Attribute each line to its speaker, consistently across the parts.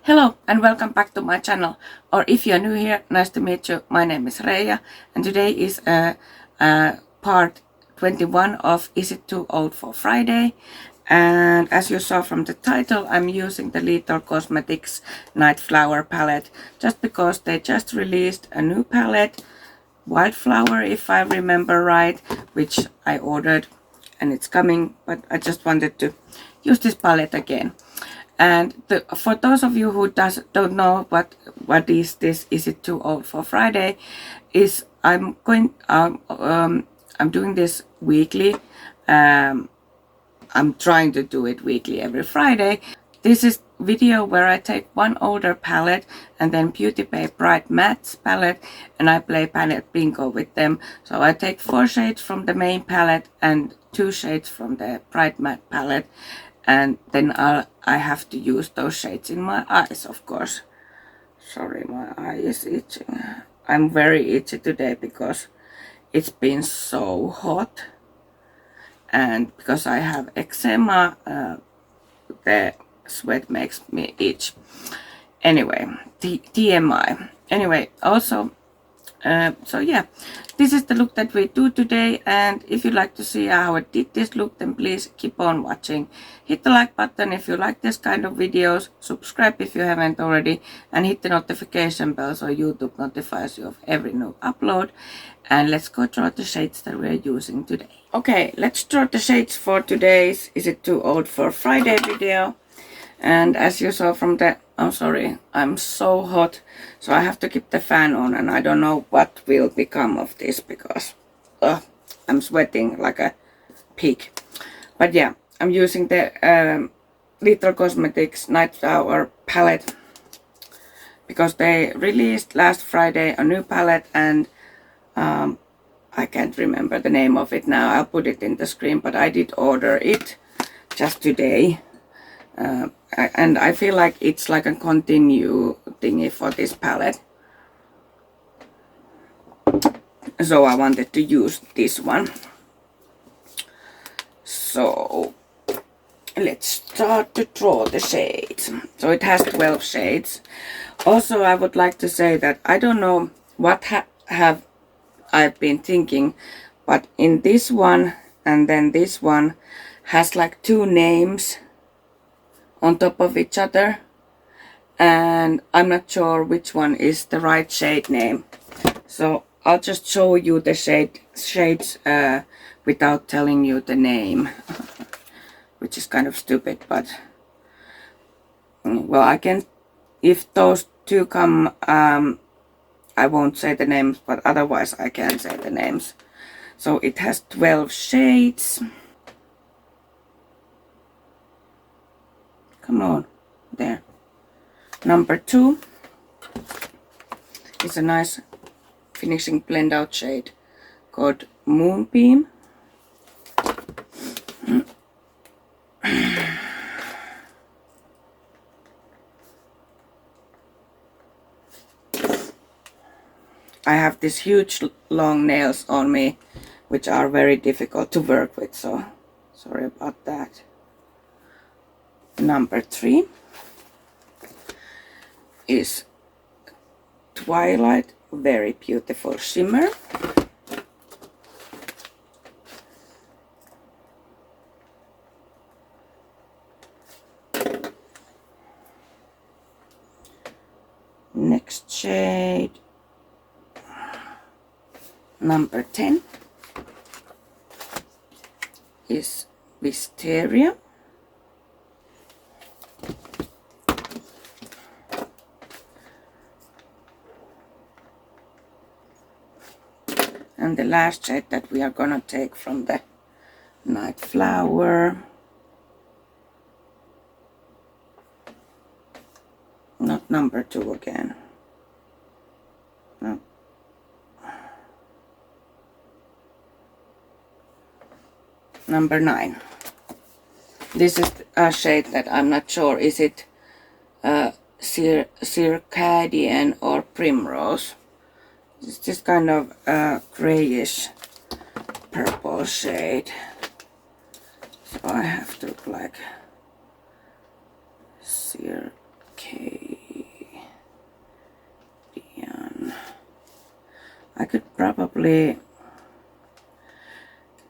Speaker 1: Hello and welcome back to my channel, or if you're new here, nice to meet you. My name is Reija and today is part 21 of Is It Too Old for Friday? And as you saw from the title, I'm using the Little Cosmetics Nightflower palette just because they just released a new palette, Wildflower if I remember right, which I ordered and it's coming, but I just wanted to use this palette again. And for those of you who don't know what is this, Is It Too Old for Friday? Is I'm doing this weekly. I'm trying to do it weekly every Friday. This is video where I take one older palette and then Beauty Bay Bright Mattes palette and I play palette bingo with them. So I take 4 shades from the main palette and 2 shades from the Bright Matte palette. And then I have to use those shades in my eyes, of course. Sorry, my eye is itching. I'm very itchy today because it's been so hot. And because I have eczema, the sweat makes me itch. Anyway, TMI. Anyway, also, so yeah, this is the look that we do today, and if you like to see how I did this look, then please keep on watching. Hit the like button if you like this kind of videos, subscribe if you haven't already, and hit the notification bell so YouTube notifies you of every new upload. And let's go draw the shades that we're using today. Okay, let's draw the shades for today's Is It Too Old for Friday video. And as you saw from the, I'm sorry, I'm so hot, so I have to keep the fan on, and I don't know what will become of this because I'm sweating like a pig. But yeah, I'm using the Little Cosmetics Nightflower palette because they released last Friday a new palette, and I can't remember the name of it now. I'll put it in the screen, but I did order it just today. And I feel like it's like a continue thingy for this palette. So I wanted to use this one. So let's start to draw the shades. So it has 12 shades. Also, I would like to say that I don't know what have I've been thinking, but in this one and then this one has like 2 names on top of each other, and I'm not sure which one is the right shade name. So I'll just show you the shades without telling you the name, which is kind of stupid, but well, I can, if those 2 come, I won't say the names, but otherwise I can say the names. So it has 12 shades. Come on, there. Number 2 is a nice finishing blend out shade called Moonbeam. I have these huge long nails on me, which are very difficult to work with, so sorry about that. Number 3 is Twilight, very beautiful shimmer. Next shade, number 10 is Wisteria. And the last shade that we are gonna take from the Nightflower, not number 2 again, no, number 9. This is a shade that I'm not sure, is it Circadian or Primrose. It's this kind of grayish purple shade. So I have to like Circadian. I could probably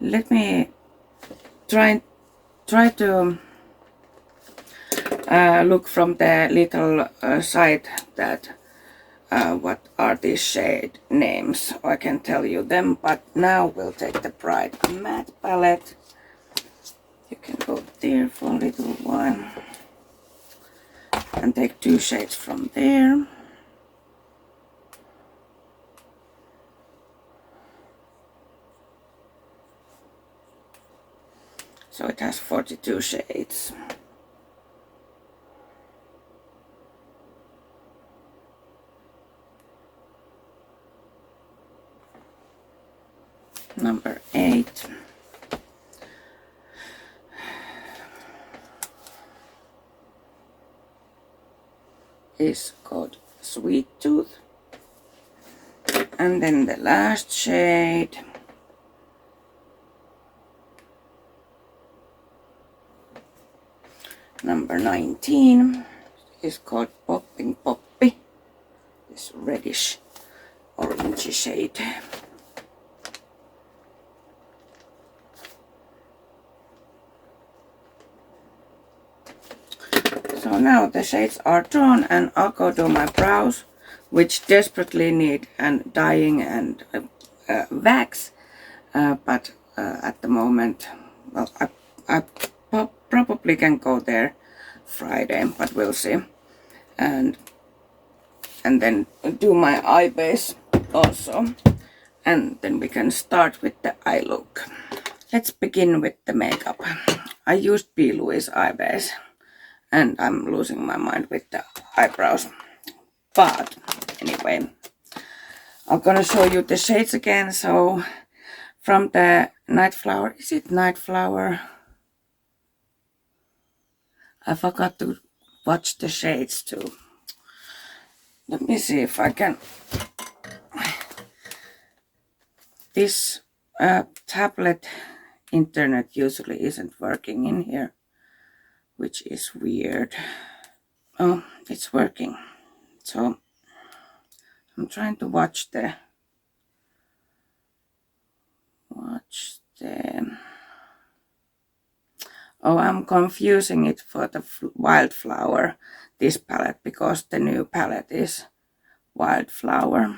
Speaker 1: let me try to look from the little site that what are these shade names. I can tell you them, but now we'll take the Bright Matte palette. You can go there for a little while and take 2 shades from there. So it has 42 shades. Number 8 is called Sweet Tooth, and then the last shade number 19 is called Poppin Poppi, this reddish orangey shade. So now the shades are drawn, and I'll go do my brows, which desperately need and dyeing and wax, but at the moment, well, I probably can go there Friday, but we'll see, and then do my eye base also, and then we can start with the eye look. Let's begin with the makeup. I used P. Louise eye base, and I'm losing my mind with the eyebrows. But anyway, I'm gonna show you the shades again. So from the Nightflower, is it Nightflower? I forgot to watch the shades too. Let me see if I can. This tablet internet usually isn't working in here, which is weird. Oh, it's working. So I'm trying to watch the oh, I'm confusing it for the Wildflower, this palette, because the new palette is Wildflower,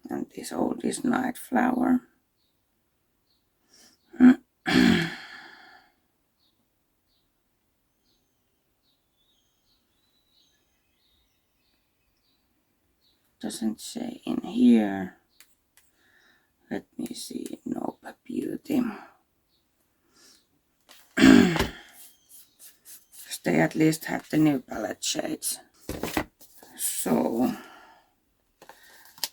Speaker 1: and this old is Nightflower. Doesn't say in here. Let me see. Nope, Beauty. They at least have the new palette shades. So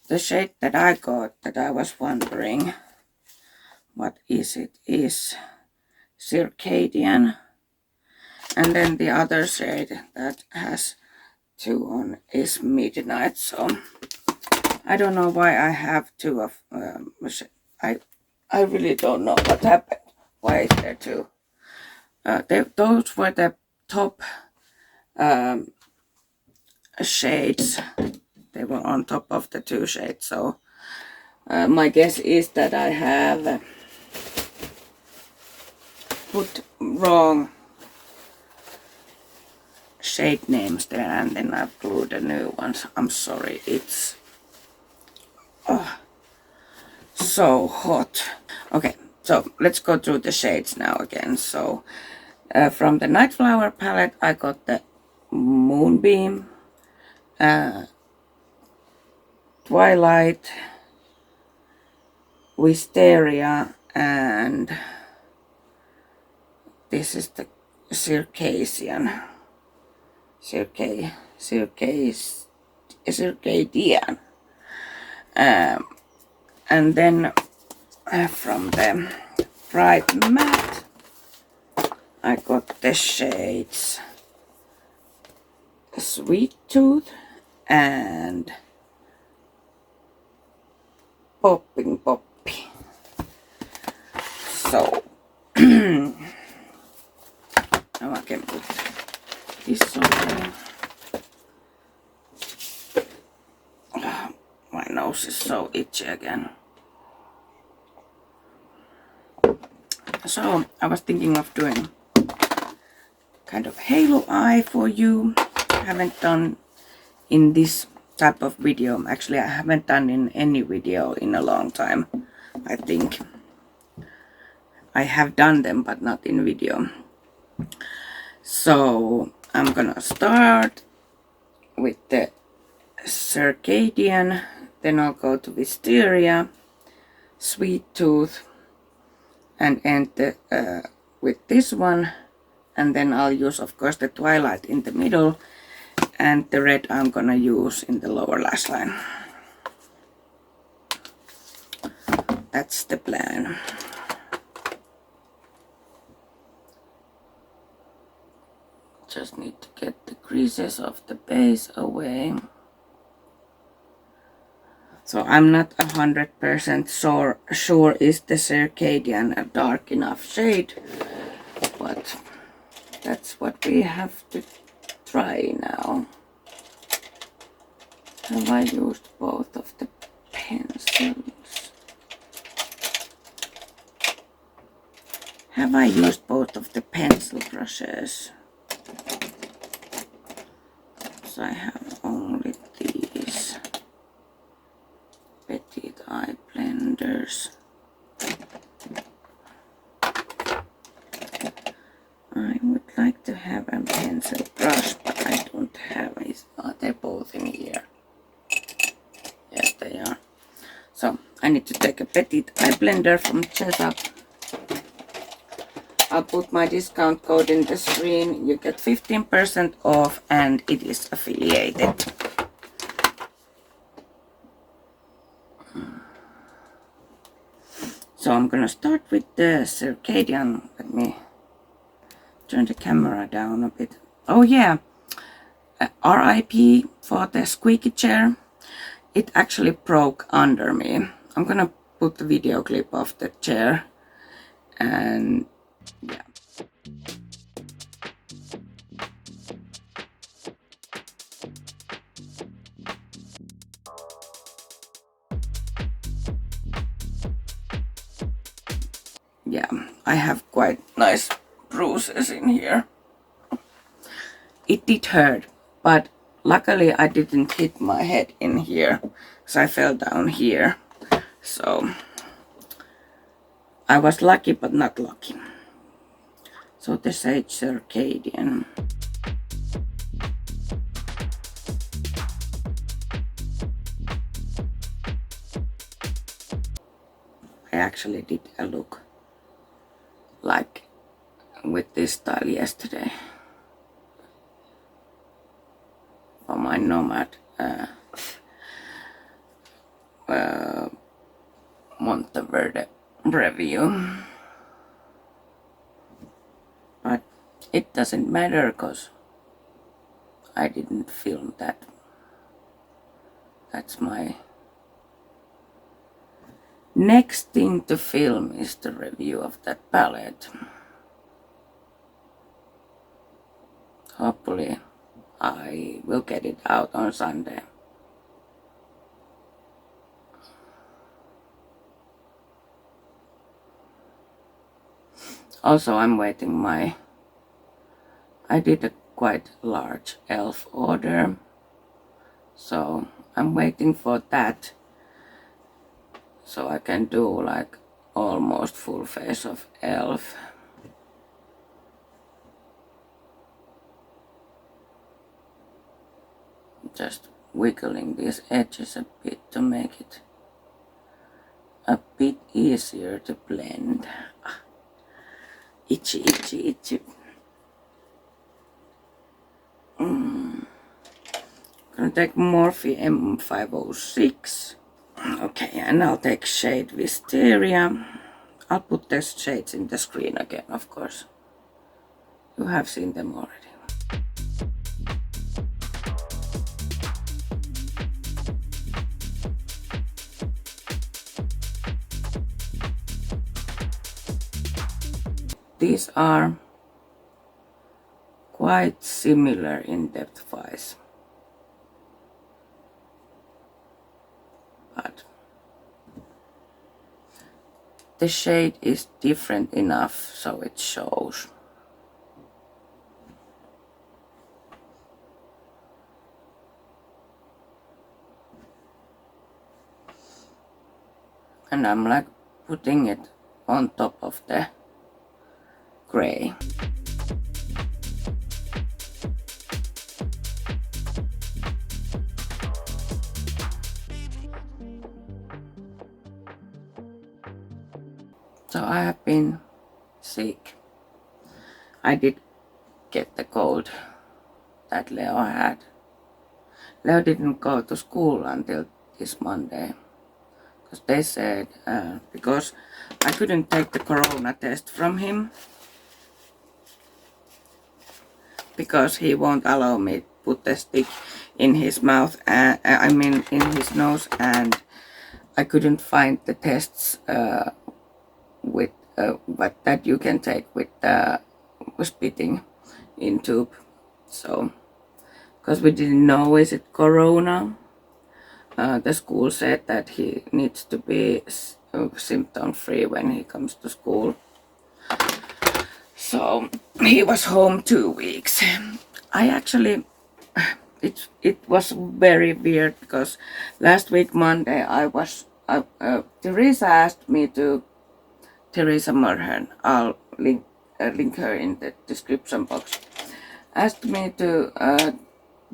Speaker 1: the shade that I got, that I was wondering what is it, is Circadian, and then the other shade that has 2 on is Midnight. So I don't know why I have 2 of I really don't know what happened. Why is there 2? Those were the top shades. They were on top of the 2 shades. So my guess is that I have put wrong shade names there, and then I've glued the new ones. I'm sorry, it's so hot. Okay, so let's go through the shades now again. So from the Nightflower palette, I got the Moonbeam, Twilight, Wisteria, and this is the Circadian. And then from the Bright Matte, I got the shades Sweet Tooth and Poppin Poppi. So now I can put this on. itchy again. So I was thinking of doing kind of halo eye for you. I haven't done in this type of video. Actually, I haven't done in any video in a long time. I think I have done them, but not in video. So I'm gonna start with the Circadian, then I'll go to Wisteria, Sweet Tooth, and end with this one, and then I'll use of course the Twilight in the middle, and the red I'm gonna use in the lower lash line. That's the plan. Just need to get the creases of the base away. So I'm not 100% sure is the Circadian a dark enough shade, but that's what we have to try now. Have I used both of the pencils? Have I used both of the pencil brushes? So I have only these petite eye blenders. I would like to have a pencil brush, but I don't have it. Oh, they're both in here. Yes, they are. So I need to take a petite eye blender from Setup. I'll put my discount code in the screen. You get 15% off, and it is affiliated. So I'm gonna start with the Circadian. Let me turn the camera down a bit. Oh yeah, RIP for the squeaky chair. It actually broke under me. I'm gonna put the video clip of the chair, and yeah. Yeah, I have quite nice bruises in here. It did hurt, but luckily I didn't hit my head in here, so I fell down here. So I was lucky, but not lucky. So the Sage Circadian. I actually did a look like with this style yesterday for my Nomad Monteverde review, but it doesn't matter because I didn't film that. That's my next thing to film, is the review of that palette. Hopefully I will get it out on Sunday. Also, I'm waiting I did a quite large elf order, so I'm waiting for that, so I can do like almost full face of elf. Just wiggling these edges a bit to make it a bit easier to blend. Itchy, itchy, itchy. Gonna take Morphe M506. Okay, and I'll take shade Wisteria. I'll put the shades in the screen again, of course. You have seen them already. These are quite similar in depth-wise, but the shade is different enough so it shows. And I'm like putting it on top of the gray. So I have been sick. I did get the cold that Leo had. Leo didn't go to school until this Monday. Because they said, because I couldn't take the corona test from him. Because he won't allow me to put the stick in his mouth, in his nose, and I couldn't find the tests with but that you can take with spitting in tube. So, because we didn't know is it corona, the school said that he needs to be symptom free when he comes to school. So he was home 2 weeks. I actually, it was very weird because last week Monday Teresa asked me to, Teresa Murhen, I'll link her in the description box, asked me to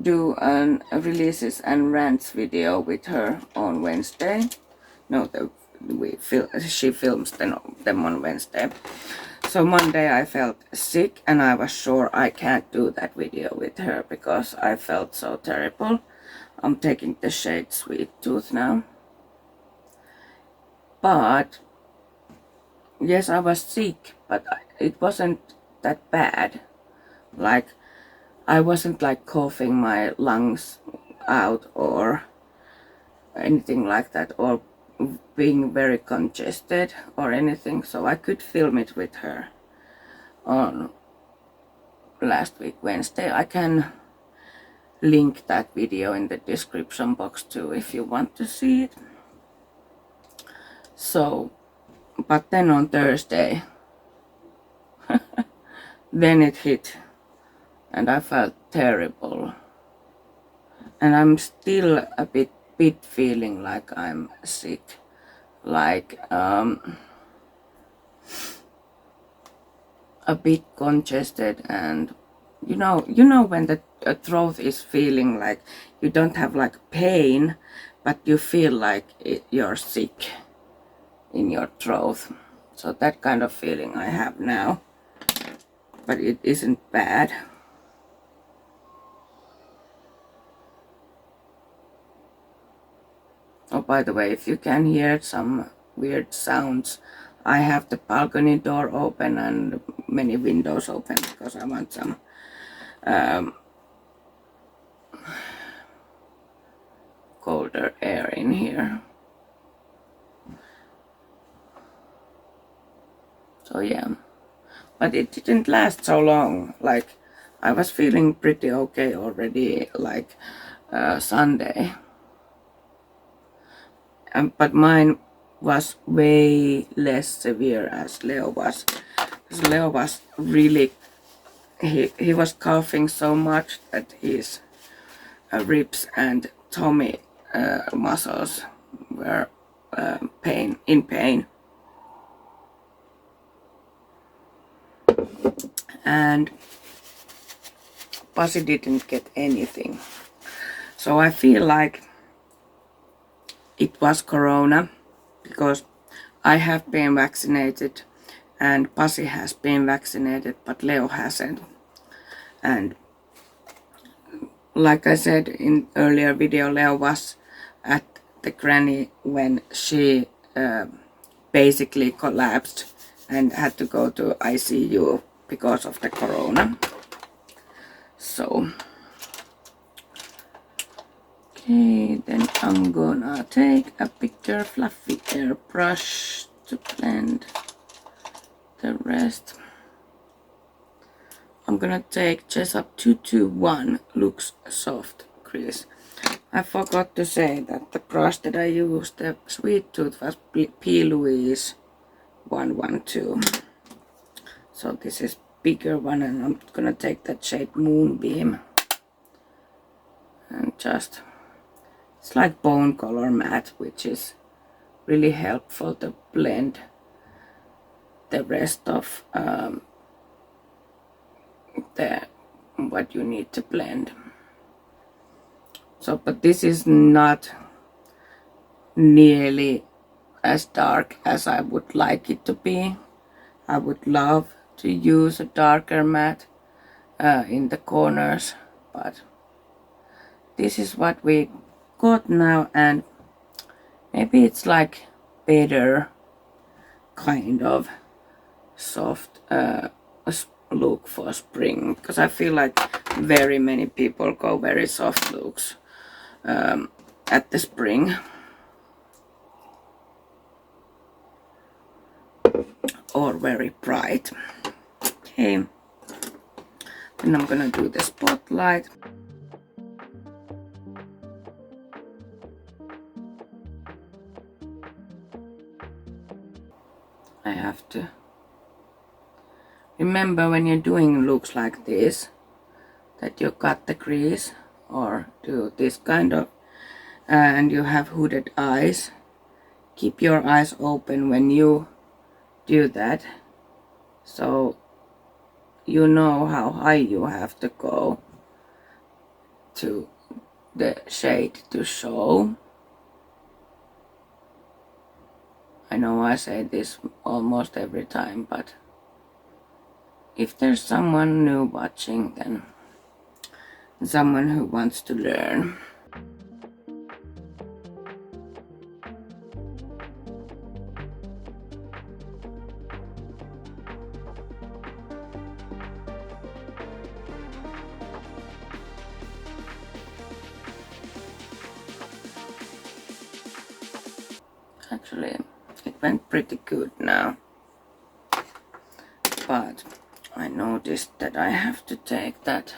Speaker 1: do a releases and rants video with her on Wednesday. No, she films them on Wednesday. So Monday I felt sick and I was sure I can't do that video with her because I felt so terrible. I'm taking the shade Sweet Tooth now. But yes, I was sick, but it wasn't that bad. Like, I wasn't like coughing my lungs out or anything like that, or being very congested or anything, so I could film it with her on last week Wednesday. I can link that video in the description box too if you want to see it. So, but then on Thursday then it hit and I felt terrible, and I'm still a bit feeling like I'm sick, like a bit congested, and you know when the throat is feeling like you don't have like pain, but you feel like you're sick in your throat. So that kind of feeling I have now, but it isn't bad. Oh, by the way, if you can hear some weird sounds, I have the balcony door open and many windows open because I want some colder air in here. So yeah, but it didn't last so long. Like, I was feeling pretty okay already, like Sunday. But mine was way less severe as Leo was. Because Leo was really, he was coughing so much that his ribs and tummy muscles were in pain. And Pasi didn't get anything. So I feel like it was corona because I have been vaccinated and Pasi has been vaccinated, but Leo hasn't. And like I said in earlier video, Leo was at the granny when she basically collapsed and had to go to ICU because of the corona. So okay, then I'm gonna take a bigger fluffy airbrush to blend the rest. I'm gonna take Jessup 221 Looks Soft Crease. I forgot to say that the brush that I used, the Sweet Tooth, was P. Louise 112. So this is bigger one, and I'm gonna take that shade Moonbeam and just, it's like bone color matte, which is really helpful to blend the rest of what you need to blend. So, but this is not nearly as dark as I would like it to be. I would love to use a darker matte in the corners, but this is what we got now, and maybe it's like better kind of soft look for spring, because I feel like very many people go very soft looks at the spring, or very bright. Okay, and I'm gonna do the spotlight. I have to remember when you're doing looks like this that you cut the crease or do this kind of and you have hooded eyes. Keep your eyes open when you do that, so you know how high you have to go to the shade to show. I know I say this almost every time, but if there's someone new watching, then someone who wants to learn. Actually, it went pretty good now, but I noticed that I have to take that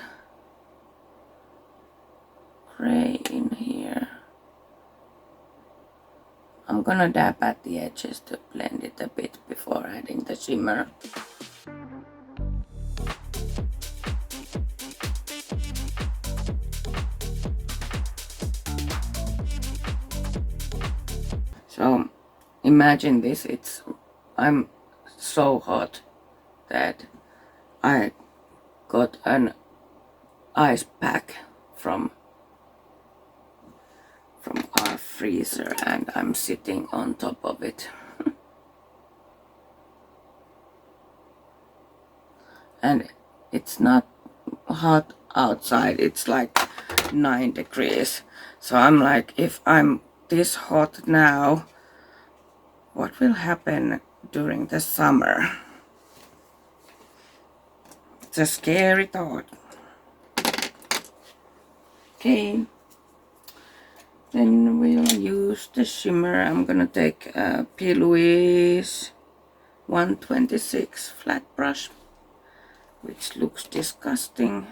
Speaker 1: gray in here. I'm gonna dab at the edges to blend it a bit before adding the shimmer. So imagine this, I'm so hot that I got an ice pack from our freezer and I'm sitting on top of it. And it's not hot outside, it's like 9 degrees. So I'm like, if I'm this hot now, what will happen during the summer? It's a scary thought. Okay, then we'll use the shimmer. I'm gonna take a P. Louise 126 flat brush, which looks disgusting.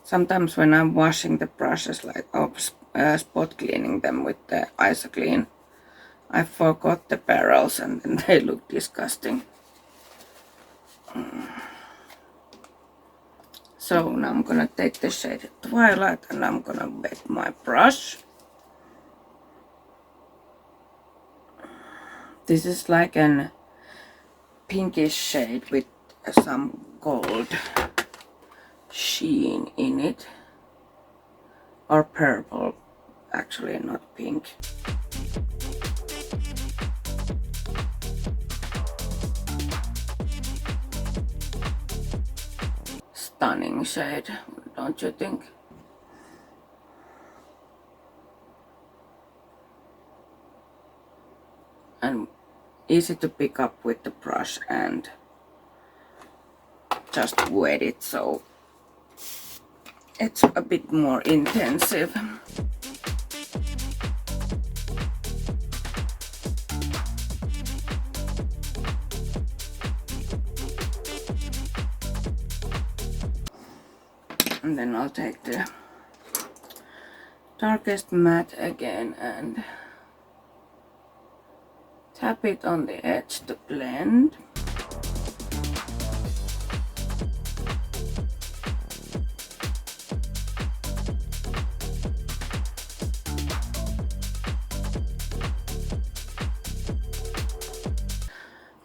Speaker 1: Sometimes when I'm washing the brushes, like spot cleaning them with the Eyeshadow, I forgot the barrels and then they look disgusting. So now I'm gonna take the shade Twilight and I'm gonna wet my brush. This is like an pinkish shade with some gold sheen in it, or purple, actually not pink. Stunning shade, don't you think? And easy to pick up with the brush and just wet it so it's a bit more intensive. And then I'll take the darkest matte again and Tap it on the edge to blend.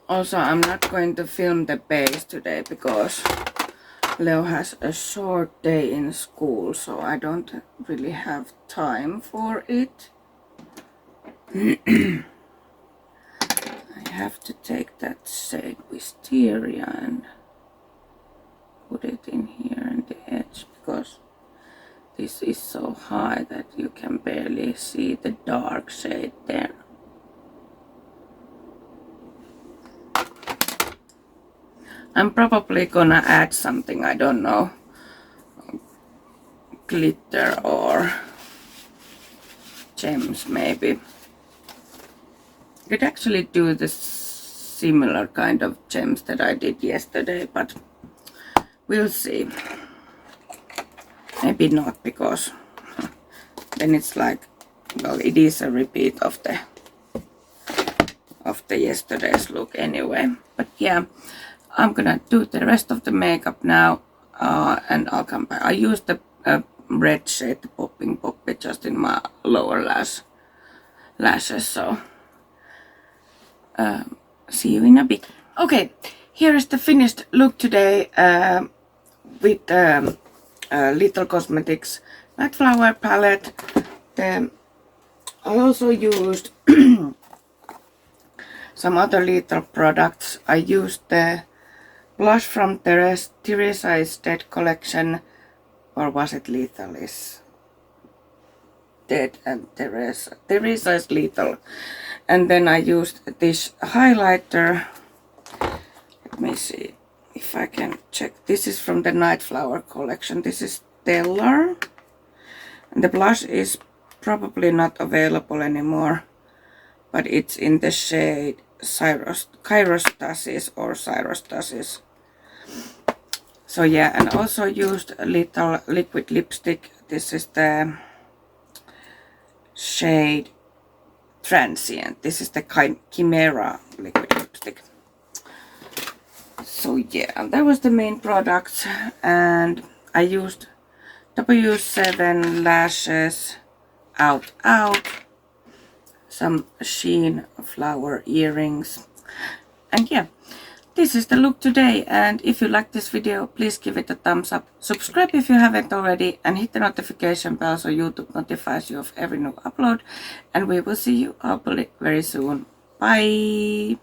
Speaker 1: Also, I'm not going to film the base today because Leo has a short day in school, so I don't really have time for it. I have to take that shade Wisteria and put it in here on the edge because this is so high that you can barely see the dark shade there. I'm probably gonna add something, I don't know, glitter or gems maybe. Could actually do the similar kind of gems that I did yesterday, but we'll see. Maybe not, because then it's like, well, it is a repeat of the yesterday's look anyway. But yeah, I'm gonna do the rest of the makeup now, and I'll come back. I used the red shade, the Poppin just in my lower lashes, so see you in a bit. Okay, here is the finished look today with Little Cosmetics Nightflower palette. I also used some other Little products. I used the blush from Teresa's Dead collection, or was it Little is Dead and Teresa's Little. And then I used this highlighter. Let me see if I can check. This is from the Nightflower collection. This is Stellar. And the blush is probably not available anymore, but it's in the shade Kairostasis or Cyrostasis. So yeah, and also used a little liquid lipstick. This is the shade Transient. This is the Chimera liquid lipstick. So yeah, that was the main products, and I used W7 lashes, out, some sheen flower earrings, and yeah, this is the look today. And if you like this video, please give it a thumbs up, subscribe if you haven't already, and hit the notification bell so YouTube notifies you of every new upload. And we will see you hopefully very soon. Bye.